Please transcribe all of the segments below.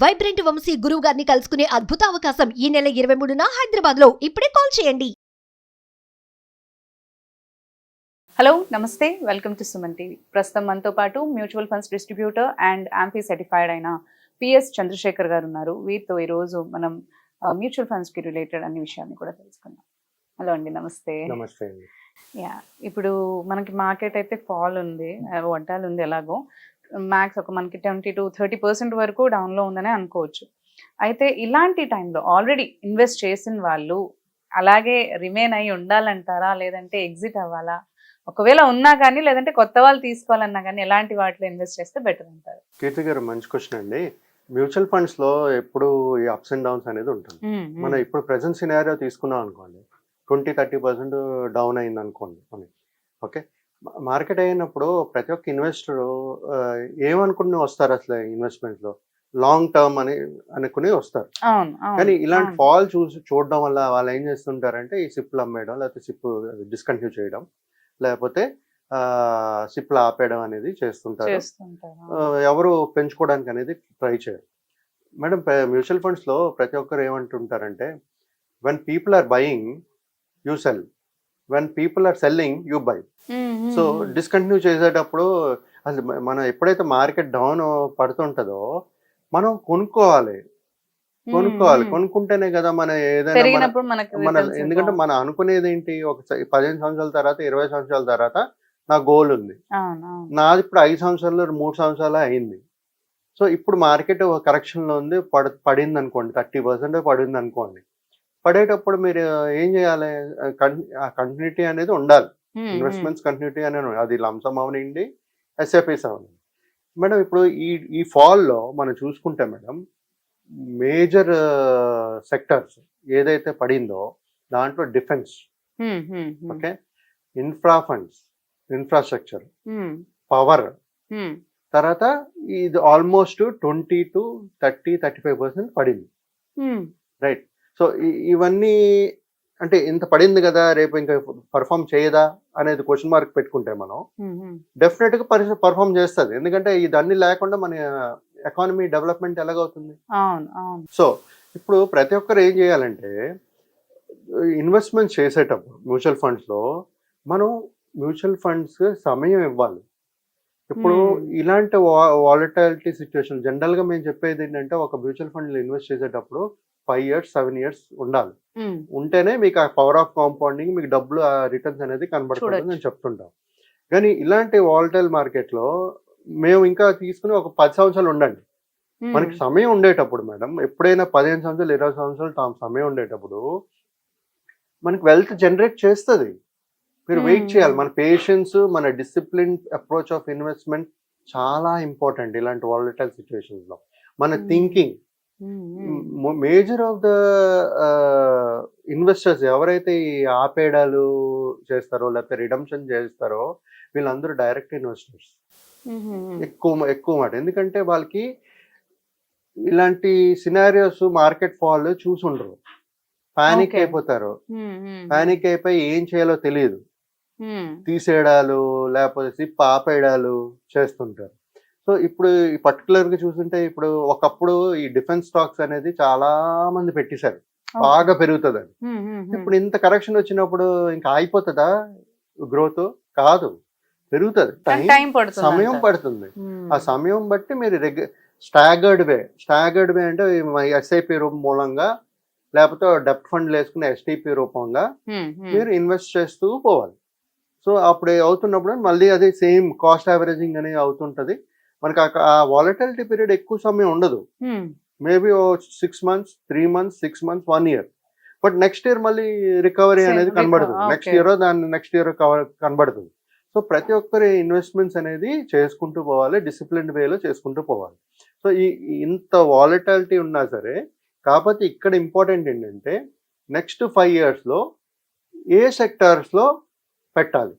Vibrant Vamsi గురువు గారిని కలుసుకునే అద్భుత అవకాశం ఈ నెల 23న హైదరాబాద్ లో. ఇప్పుడే కాల్ చేయండి. హలో నమస్తే, వెల్కమ్ టు సుమన్ టీవీ. ప్రస్తుతం మనతో పాటు mutual funds distributor and AMFI certified అయిన పిఎస్ చంద్రశేఖర్ గారు ఉన్నారు. వీరితో ఈరోజు మనం మ్యూచువల్ ఫండ్స్ కి రిలేటెడ్ అన్ని విషయాన్ని కూడా తెలుసుకుందాం. హలో అండి, నమస్తే. నమస్తే అండి. యా, ఇప్పుడు మనకి మార్కెట్ అయితే ఫాల్ ఉంది, వడ్డాలు ఉంది. ఎలాగో మ్యాక్స్ ఒక మనకి 20 to 30% వరకు డౌన్లో ఉందనే అనుకోవచ్చు. అయితే ఇలాంటి టైంలో ఆల్రెడీ ఇన్వెస్ట్ చేసిన వాళ్ళు అలాగే రిమైన్ అయ్యి ఉండాలంటారా, లేదంటే ఎగ్జిట్ అవ్వాలా? ఒకవేళ ఉన్నా కానీ, లేదంటే కొత్త వాళ్ళు తీసుకోవాలన్నా కానీ ఎలాంటి వాటిలో ఇన్వెస్ట్ చేస్తే బెటర్ అంటారు? కీర్తి గారు, మంచి క్వశ్చన్ అండి. మ్యూచువల్ ఫండ్స్ లో ఎప్పుడు ఈ అప్స్ అండ్ డౌన్స్ అనేది ఉంటుంది. మనం ఇప్పుడు ప్రెసెంట్ సినారియో తీసుకున్నాం అనుకోండి, 20-30% డౌన్ అయింది అనుకోండి మనకి. ఓకే, మార్కెట్ అయినప్పుడు ప్రతి ఒక్క ఇన్వెస్టర్ ఏమనుకుని వస్తారు అసలు ఇన్వెస్ట్మెంట్ లో? లాంగ్ టర్మ్ అని అనుకుని వస్తారు. కానీ ఇలాంటి ఫాల్ చూడడం వల్ల వాళ్ళు ఏం చేస్తుంటారంటే ఈ సిప్లు అమ్మేయడం, లేకపోతే సిప్ డిస్కంటిన్యూ చేయడం, లేకపోతే సిప్లు ఆపేయడం అనేది చేస్తుంటారు. ఎవరు పెంచుకోవడానికి అనేది ట్రై చేయరు. మేడం, మ్యూచువల్ ఫండ్స్ లో ప్రతి ఒక్కరు ఏమంటుంటారంటే, when people are buying you sell, when people are selling you buy. So discontinue చేసేటప్పుడు అసలు మనం ఎప్పుడైతే మార్కెట్ డౌన్ పడుతుంటుందో మనం కొనుక్కోవాలి. కొనుక్కుంటేనే కదా మన ఏదైనా మన, ఎందుకంటే మనం అనుకునేది ఏంటి, ఒక 15 సంవత్సరాల తర్వాత 20 సంవత్సరాల తర్వాత నా గోల్ ఉంది. నాది ఇప్పుడు 5 సంవత్సరాలు 3 సంవత్సరాలు అయింది. సో ఇప్పుడు మార్కెట్ కరెక్షన్ లో ఉంది, పడింది అనుకోండి, 30% పడింది అనుకోండి. పడేటప్పుడు మీరు ఏం చేయాలి? కంటిన్యూటీ అనేది ఉండాలి. ఇన్వెస్ట్మెంట్స్ కంటిన్యూటీ అనేది ఉండాలి. అది లంసమ్ అవనండి, ఎస్ఎఫ్ఎస్ అవనండి. మేడం, ఇప్పుడు ఈ ఫాల్లో మనం చూసుకుంటే మేడం, మేజర్ సెక్టర్స్ ఏదైతే పడిందో దాంట్లో defence, okay, funds, infrastructure, power, తర్వాత ఇది ఆల్మోస్ట్ 20-30-35% పడింది. రైట్. సో ఇవన్నీ అంటే ఇంత పడింది కదా, రేపు ఇంకా పర్ఫామ్ చేయదా అనేది క్వశ్చన్ మార్క్ పెట్టుకుంటే మనం డెఫినెట్ గా పర్ఫామ్ చేస్తుంది. ఎందుకంటే ఇదన్నీ లేకుండా మన ఎకానమీ డెవలప్మెంట్ ఎలాగవుతుంది? సో ఇప్పుడు ప్రతి ఒక్కరు ఏం చేయాలంటే, ఇన్వెస్ట్మెంట్ చేసేటప్పుడు మ్యూచువల్ ఫండ్స్ లో మనం మ్యూచువల్ ఫండ్స్ సమయం ఇవ్వాలి. ఇప్పుడు ఇలాంటి వాలటాలిటీ సిచ్యువేషన్ జనరల్ గా మేము చెప్పేది ఏంటంటే, ఒక మ్యూచువల్ ఫండ్ లో ఇన్వెస్ట్ చేసేటప్పుడు 5 years 7 years ఉండాలి. ఉంటేనే మీకు ఆ పవర్ ఆఫ్ కాంపౌండింగ్, మీకు డబ్బులు రిటర్న్స్ అనేది కనబడుతుంది నేను చెప్తుంటాం. కానీ ఇలాంటి వాలటైల్ మార్కెట్ లో మేము ఇంకా తీసుకుని ఒక 10 సంవత్సరాలు ఉండండి. మనకి సమయం ఉండేటప్పుడు మేడం, ఎప్పుడైనా 15 సంవత్సరాలు 20 సంవత్సరాలు సమయం ఉండేటప్పుడు మనకి వెల్త్ జనరేట్ చేస్తుంది. మీరు వెయిట్ చేయాలి. మన పేషెన్స్, మన డిసిప్లిన్ అప్రోచ్ ఆఫ్ ఇన్వెస్ట్మెంట్ చాలా ఇంపార్టెంట్ ఇలాంటి వాలటైల్ సిచ్యువేషన్స్ లో. మన thinking, major of the investors ఎవరైతే ఈ ఆపేడాలు చేస్తారో లేకపోతే రిడమ్షన్ చేస్తారో వీళ్ళందరూ డైరెక్ట్ ఇన్వెస్టర్స్ ఎక్కువ మాట. ఎందుకంటే వాళ్ళకి ఇలాంటి సినారియోస్, మార్కెట్ ఫాల్ చూసుండరు, పానిక్ అయిపోతారు. పానిక్ అయిపోయి ఏం చేయాలో తెలియదు, తీసేయడాలు లేకపోతే సిప్ ఆపేయడాలు చేస్తుంటారు. సో ఇప్పుడు పర్టికులర్ గా చూస్తుంటే, ఇప్పుడు ఒకప్పుడు ఈ డిఫెన్స్ స్టాక్స్ అనేది చాలా మంది పెట్టేశారు, బాగా పెరుగుతుంది అని. ఇప్పుడు ఇంత కరెక్షన్ వచ్చినప్పుడు ఇంకా అయిపోతుందా గ్రోత్? కాదు, పెరుగుతుంది. సమయం పడుతుంది. ఆ సమయం బట్టి మీరు స్టాగర్డ్ వే అంటే ఎస్ఐపి రూపం మూలంగా లేకపోతే డెప్ట్ ఫండ్ వేసుకునే ఎస్టీపీ రూపంగా మీరు ఇన్వెస్ట్ చేస్తూ పోవాలి. సో అప్పుడు అవుతున్నప్పుడు మళ్ళీ అది సేమ్ కాస్ట్ యావరేజింగ్ అనేది అవుతుంటది. మనకి ఆ వాలటిలిటీ పీరియడ్ ఎక్కువ సమయం ఉండదు. Maybe 6 months 3 months 6 months 1 year. But next year మళ్ళీ రికవరీ అనేది కనబడుతుంది. నెక్స్ట్ ఇయర్ కనబడుతుంది. సో ప్రతి ఒక్కరి ఇన్వెస్ట్మెంట్స్ అనేది చేసుకుంటూ పోవాలి, డిసిప్లిన్ వేలో చేసుకుంటూ పోవాలి. సో ఇంత వాలటాలిటీ ఉన్నా సరే, కాకపోతే ఇక్కడ ఇంపార్టెంట్ ఏంటంటే నెక్స్ట్ 5 years లో ఏ సెక్టార్స్ లో పెట్టాలి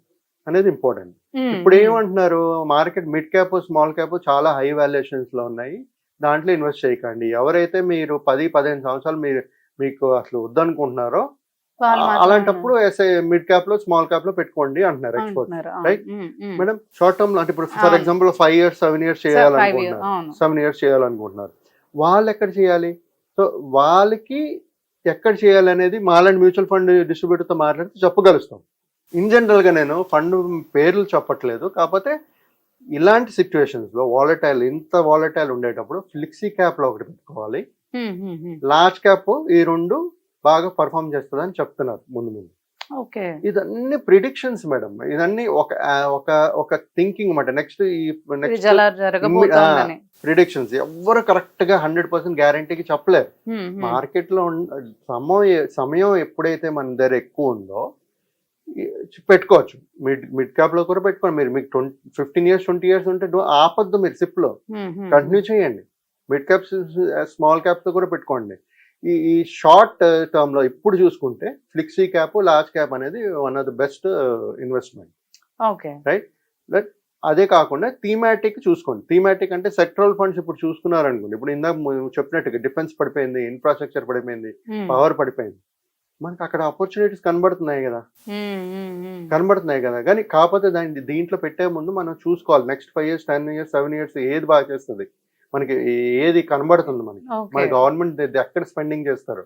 అనేది ఇంపార్టెంట్. ఇప్పుడు ఏమంటున్నారు, market mid cap small cap చాలా హై వాల్యుయేషన్స్ లో ఉన్నాయి, దాంట్లో ఇన్వెస్ట్ చేయకండి. ఎవరైతే మీరు 10-15 సంవత్సరాలు మీకు అసలు వద్దనుకుంటున్నారో అలాంటప్పుడు మిడ్ క్యాప్ లో స్మాల్ క్యాప్ లో పెట్టుకోండి అంటున్నారు experts. Right madam, short term అంటే ఇప్పుడు ఫర్ ఎగ్జాంపుల్ 5 years 7 years చేయాలనుకుంటున్నారు, వాళ్ళు ఎక్కడ చేయాలి? సో వాళ్ళకి ఎక్కడ చేయాలి అనేది మాలాంటి మ్యూచువల్ ఫండ్ డిస్ట్రిబ్యూటర్తో మాట్లాడితే చెప్పగలుస్తాం. ఇన్ జనరల్గా నేను ఫండ్ పేర్లు చెప్పట్లేదు, కాకపోతే ఇలాంటి సిచ్యువేషన్స్లో ఇంత వాలటైల్ ఉండేటప్పుడు ఫ్లెక్సీ క్యాప్లో ఒకటి పెట్టుకోవాలి, లార్జ్ క్యాప్ ఈ రెండు బాగా పర్ఫామ్ చేస్తుంది అని చెప్తున్నారు ముందు. ఓకే, ఇదన్నీ ప్రిడిక్షన్స్ మేడం, ఇదన్నీ ఒక థింకింగ్ అన్నమాట. నెక్స్ట్ ప్రిడిక్షన్స్ ఎవ్వరు కరెక్ట్ గా 100% గ్యారంటీకి చెప్పలేరు. మార్కెట్ లో సమయం ఎప్పుడైతే మన దగ్గర ఎక్కువ ఉందో పెట్టుకోవచ్చు. మిడ్ క్యాప్ లో కూడా పెట్టుకోండి. మీరు మీకు 15 years 20 years ఉంటే ఆపద్దు, మీరు సిప్ లో కంటిన్యూ చేయండి. మిడ్ క్యాప్స్ స్మాల్ క్యాప్ తో కూడా పెట్టుకోండి. ఈ షార్ట్ టర్మ్ లో ఇప్పుడు చూసుకుంటే ఫ్లెక్సీ క్యాప్ లార్జ్ క్యాప్ అనేది one of the best investment. Okay, right. అదే కాకుండా థీమాటిక్ చూసుకోండి. థీమాటిక్ అంటే సెక్టరల్ ఫండ్స్ ఇప్పుడు చూసుకున్నారనుకోండి, ఇప్పుడు ఇందాక చెప్పినట్టుగా డిఫెన్స్ పడిపోయింది, ఇన్ఫ్రాస్ట్రక్చర్ పడిపోయింది, పవర్ పడిపోయింది, మనకి అక్కడ ఆపర్చునిటీస్ కనబడుతున్నాయి కదా. కానీ కాకపోతే దీంట్లో పెట్టే ముందు మనం చూసుకోవాలి నెక్స్ట్ 5 years 10 years 7 years ఏది బాగా చేస్తుంది, మనకి ఏది కనబడుతుంది, మన గవర్నమెంట్ ఎక్కడ స్పెండింగ్ చేస్తారు,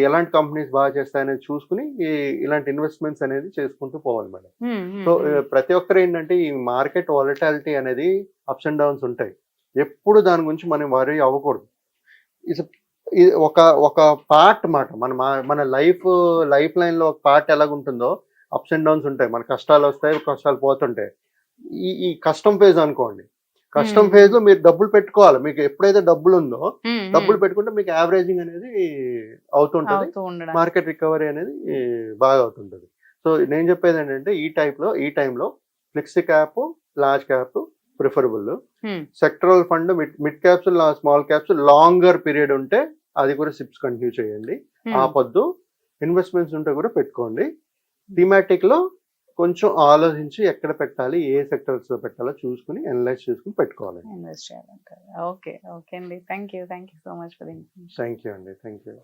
ఎలాంటి కంపెనీస్ బాగా చేస్తాయనేది చూసుకుని ఇలాంటి ఇన్వెస్ట్మెంట్స్ అనేది చేసుకుంటూ పోవాలి మేడం. సో ప్రతి ఒక్కరు ఏంటంటే ఈ మార్కెట్ వాలటాలిటీ అనేది అప్స్ అండ్ డౌన్స్ ఉంటాయి. ఎప్పుడు దాని గురించి మనం వరీ అవ్వకూడదు. ఇది ఒక పార్ట్ మాట. మన లైఫ్ లైన్ లో ఒక పార్ట్ ఎలాగుంటుందో అప్స్ అండ్ డౌన్స్ ఉంటాయి. మన కష్టాలు వస్తాయి, కష్టాలు పోతుంటాయి. ఈ కష్టం ఫేజ్ అనుకోండి, కష్టం ఫేజ్ లో మీరు డబ్బులు పెట్టుకోవాలి. మీకు ఎప్పుడైతే డబ్బులు ఉందో డబ్బులు పెట్టుకుంటే మీకు యావరేజింగ్ అనేది అవుతుంటది, మార్కెట్ రికవరీ అనేది బాగా అవుతుంటది. సో నేను చెప్పేది ఏంటంటే ఈ టైంలో flexi cap large cap preferable. Sectoral fund mid caps small caps longer period ఉంటే అది కూడా సిప్స్ కంటిన్యూ చేయండి. ఆపొద్దు. ఇన్వెస్ట్మెంట్స్ ఉంటే కూడా పెట్టుకోండి. థీమాటిక్ లో కొంచెం ఆలోచించి ఎక్కడ పెట్టాలి, ఏ సెక్టర్స్ లో పెట్టాలో చూసుకుని అనలైజ్ చేసుకుని పెట్టుకోవాలి. ఇన్వెస్ట్ చేయాలంటారు. ఓకే అండి, thank you so much for the information. Thank you అండి, థ్యాంక్ యూ.